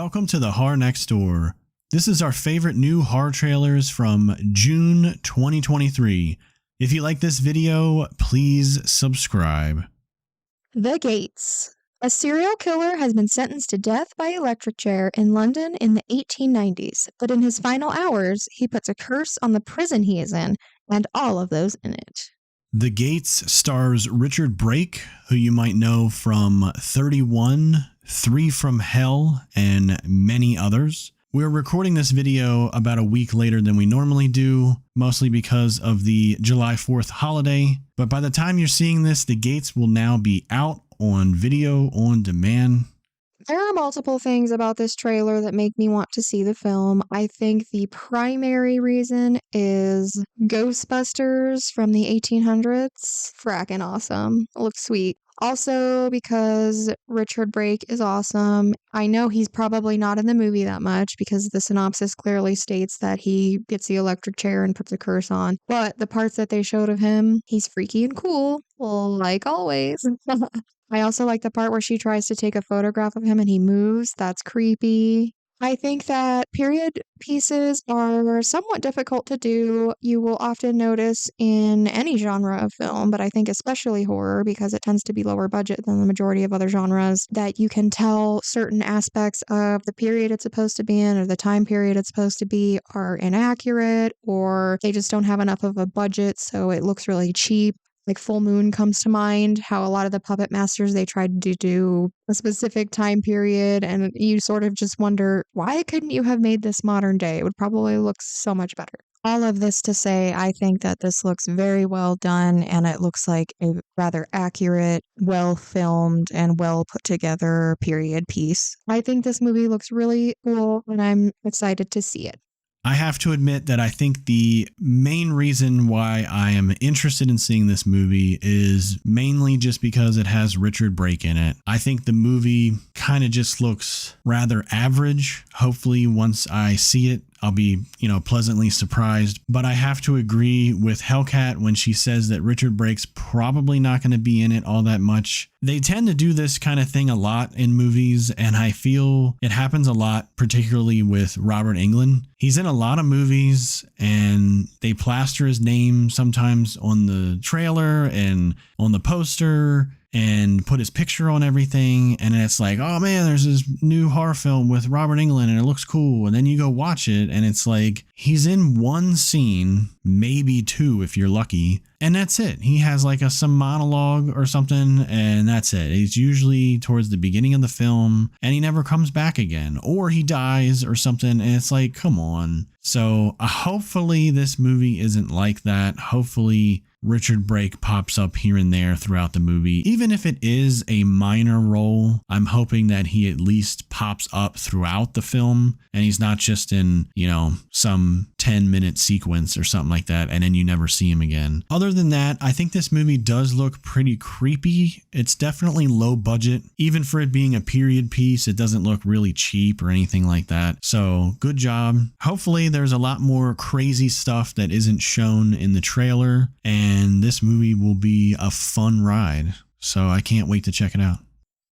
Welcome to the Horror Next Door. This is our favorite new horror trailers from June 2023. If you like this video, please subscribe. The Gates. A serial killer has been sentenced to death by electric chair in London in the 1890s, but in his final hours, he puts a curse on the prison he is in and all of those in it. The Gates stars Richard Brake, who you might know from 31, 3 from Hell, and many others. We're recording this video about a week later than we normally do, mostly because of the July 4th holiday. But by the time you're seeing this, The Gates will now be out on video on demand. There are multiple things about this trailer that make me want to see the film. I think the primary reason is Ghostbusters from the 1800s. Frackin' awesome. It looks sweet. Also because Richard Brake is awesome. I know he's probably not in the movie that much because the synopsis clearly states that he gets the electric chair and puts a curse on. But the parts that they showed of him, he's freaky and cool, like always. I also like the part where she tries to take a photograph of him and he moves. That's creepy. I think that period pieces are somewhat difficult to do. You will often notice in any genre of film, but I think especially horror, because it tends to be lower budget than the majority of other genres, that you can tell certain aspects of the period it's supposed to be in or the time period it's supposed to be are inaccurate, or they just don't have enough of a budget, so it looks really cheap. Like Full Moon comes to mind, how a lot of the puppet masters, they tried to do a specific time period, and you sort of just wonder, why couldn't you have made this modern day? It would probably look so much better. All of this to say, I think that this looks very well done, and it looks like a rather accurate, well-filmed, and well-put together period piece. I think this movie looks really cool, and I'm excited to see it. I have to admit that I think the main reason why I am interested in seeing this movie is mainly just because it has Richard Brake in it. I think the movie kind of just looks rather average. Hopefully once I see it, I'll be, pleasantly surprised. But I have to agree with Hellcat when she says that Richard Brake's probably not going to be in it all that much. They tend to do this kind of thing a lot in movies, and I feel it happens a lot, particularly with Robert Englund. He's in a lot of movies, and they plaster his name sometimes on the trailer and on the poster, and put his picture on everything, and it's like, oh man, there's this new horror film with Robert Englund and it looks cool, and then you go watch it and it's like he's in one scene, maybe two if you're lucky, and that's it. He has like some monologue or something, and that's it. It's usually towards the beginning of the film, and he never comes back again, or he dies or something, and it's like, come on. So hopefully this movie isn't like that. Hopefully Richard Brake pops up here and there throughout the movie. Even if it is a minor role, I'm hoping that he at least pops up throughout the film and he's not just in, some 10-minute sequence or something like that, and then you never see him again. Other than that, I think this movie does look pretty creepy. It's definitely low budget. Even for it being a period piece, it doesn't look really cheap or anything like that. So good job. Hopefully there's a lot more crazy stuff that isn't shown in the trailer, and this movie will be a fun ride. So I can't wait to check it out.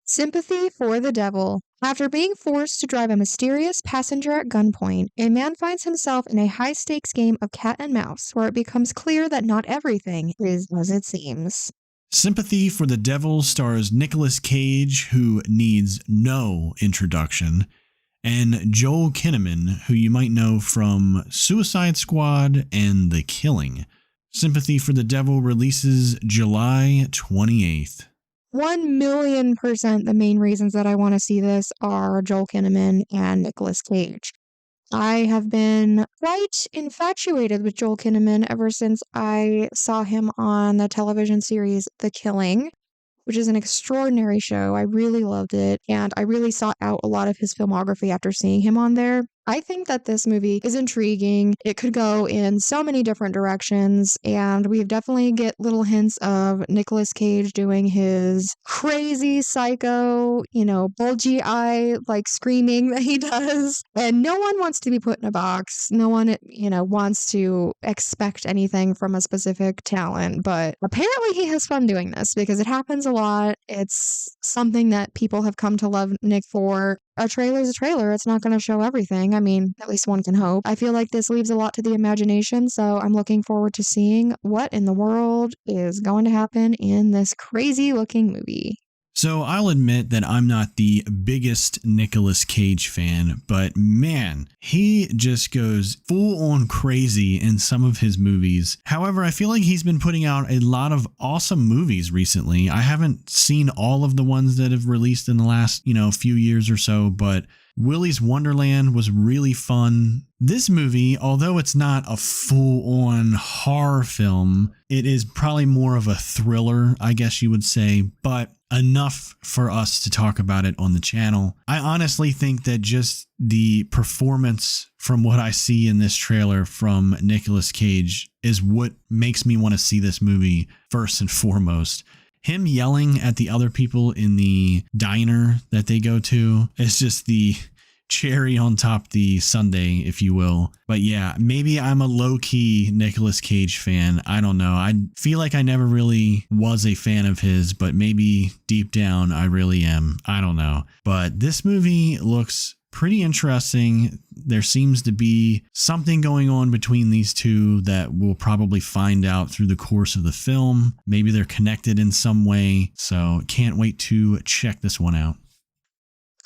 Sympathy for the Devil. After being forced to drive a mysterious passenger at gunpoint, a man finds himself in a high-stakes game of cat and mouse, where it becomes clear that not everything is as it seems. Sympathy for the Devil stars Nicolas Cage, who needs no introduction, and Joel Kinnaman, who you might know from Suicide Squad and The Killing. Sympathy for the Devil releases July 28th. 1,000,000% the main reasons that I want to see this are Joel Kinnaman and Nicolas Cage. I have been quite infatuated with Joel Kinnaman ever since I saw him on the television series The Killing, which is an extraordinary show. I really loved it, and I really sought out a lot of his filmography after seeing him on there. I think that this movie is intriguing. It could go in so many different directions, and we definitely get little hints of Nicolas Cage doing his crazy psycho, bulgy eye, screaming that he does. And no one wants to be put in a box. No one, wants to expect anything from a specific talent, but apparently he has fun doing this because it happens a lot. It's something that people have come to love Nick for. a trailer's a trailer. It's not going to show everything. I mean, at least one can hope. I feel like this leaves a lot to the imagination, so I'm looking forward to seeing what in the world is going to happen in this crazy looking movie. So I'll admit that I'm not the biggest Nicolas Cage fan, but man, he just goes full on crazy in some of his movies. However, I feel like he's been putting out a lot of awesome movies recently. I haven't seen all of the ones that have released in the last, few years or so, but Willy's Wonderland was really fun. This movie, although it's not a full-on horror film, it is probably more of a thriller, I guess you would say, but enough for us to talk about it on the channel. I honestly think that just the performance from what I see in this trailer from Nicolas Cage is what makes me want to see this movie first and foremost. Him yelling at the other people in the diner that they go to is just the cherry on top the sundae, if you will. But yeah, maybe I'm a low-key Nicolas Cage fan. I don't know. I feel like I never really was a fan of his, but maybe deep down I really am. I don't know. But this movie looks pretty interesting. There seems to be something going on between these two that we'll probably find out through the course of the film. Maybe they're connected in some way. So can't wait to check this one out.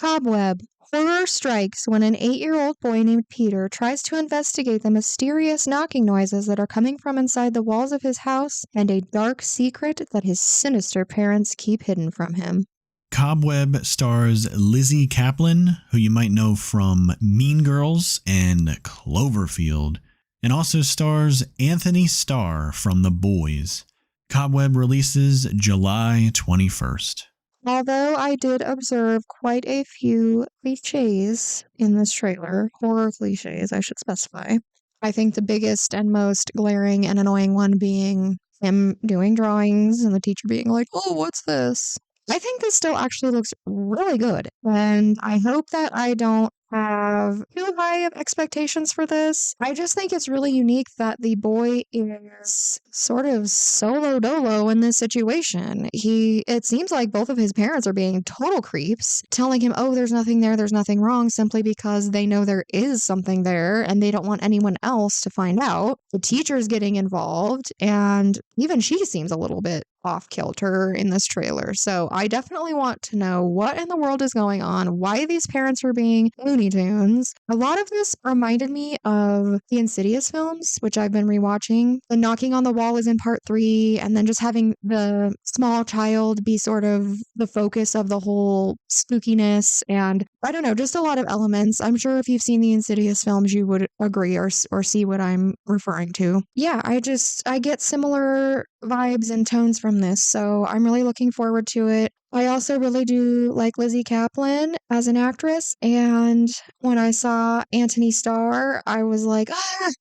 Cobweb. Horror strikes when an 8-year-old boy named Peter tries to investigate the mysterious knocking noises that are coming from inside the walls of his house and a dark secret that his sinister parents keep hidden from him. Cobweb stars Lizzie Kaplan, who you might know from Mean Girls and Cloverfield, and also stars Anthony Starr from The Boys. Cobweb releases July 21st. Although I did observe quite a few cliches in this trailer, horror cliches, I should specify. I think the biggest and most glaring and annoying one being him doing drawings and the teacher being like, "Oh, what's this?" I think this still actually looks really good, and I hope that I don't have too high of expectations for this. I just think it's really unique that the boy is sort of solo dolo in this situation. It seems like both of his parents are being total creeps, telling him, "Oh, there's nothing there, there's nothing wrong," simply because they know there is something there and they don't want anyone else to find out. The teacher's getting involved, and even she seems a little bit off kilter in this trailer. So I definitely want to know what in the world is going on, why these parents are being Looney Tunes. A lot of this reminded me of the Insidious films, which I've been rewatching. The knocking on the wall is in part 3, and then just having the small child be sort of the focus of the whole spookiness, and I don't know, just a lot of elements. I'm sure if you've seen the Insidious films, you would agree or see what I'm referring to. Yeah, I get similar vibes and tones from this, so I'm really looking forward to it. I also really do like Lizzie Kaplan as an actress, and when I saw Anthony Starr, I was like,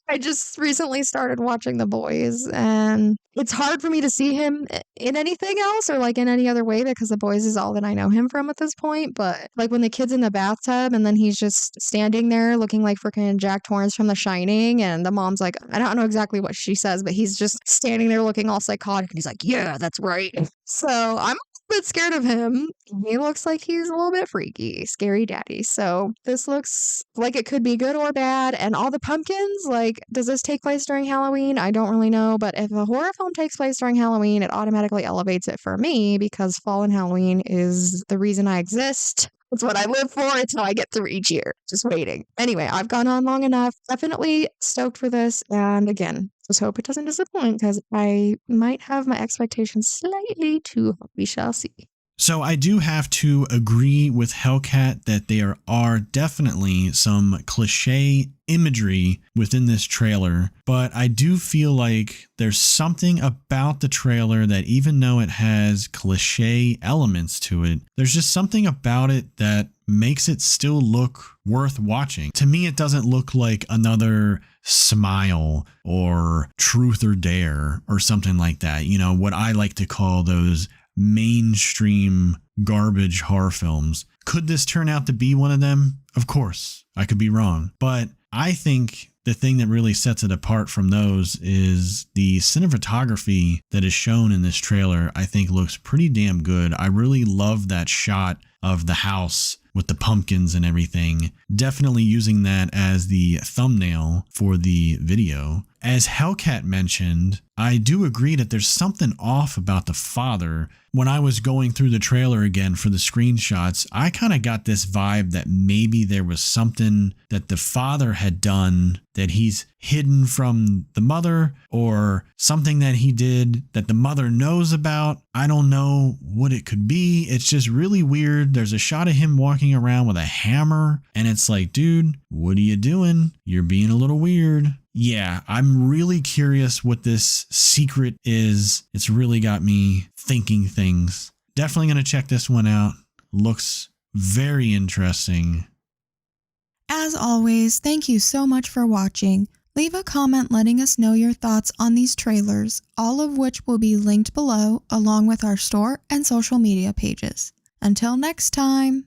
I just recently started watching The Boys, and it's hard for me to see him in anything else or like in any other way because The Boys is all that I know him from at this point. But like when the kid's in the bathtub and then he's just standing there looking like freaking Jack Torrance from The Shining, and the mom's like, I don't know exactly what she says, but he's just standing there looking all psychotic, and he's like, "Yeah, that's right." So I'm bit scared of him. He looks like he's a little bit freaky, scary daddy. So this looks like it could be good or bad. And all the pumpkins, like, does this take place during Halloween? I don't really know, but if a horror film takes place during Halloween, it automatically elevates it for me because fall and Halloween is the reason I exist. It's what I live for until I get through each year. Just waiting. Anyway, I've gone on long enough. Definitely stoked for this. And again, just hope it doesn't disappoint because I might have my expectations slightly too high. We shall see. So I do have to agree with Hellcat that there are definitely some cliche imagery within this trailer, but I do feel like there's something about the trailer that even though it has cliche elements to it, there's just something about it that makes it still look worth watching. To me, it doesn't look like another Smile or Truth or Dare or something like that. You know, what I like to call those mainstream garbage horror films. Could this turn out to be one of them? Of course, I could be wrong. But I think the thing that really sets it apart from those is the cinematography that is shown in this trailer. I think looks pretty damn good. I really love that shot of the house with the pumpkins and everything. Definitely using that as the thumbnail for the video. As Hellcat mentioned, I do agree that there's something off about the father. When I was going through the trailer again for the screenshots, I kind of got this vibe that maybe there was something that the father had done that he's hidden from the mother, or something that he did that the mother knows about. I don't know what it could be. It's just really weird. There's a shot of him walking around with a hammer, and it's like, dude, what are you doing? You're being a little weird. Yeah, I'm really curious what this secret is. It's really got me thinking things. Definitely going to check this one out. Looks very interesting. As always, thank you so much for watching. Leave a comment letting us know your thoughts on these trailers, all of which will be linked below along with our store and social media pages. Until next time!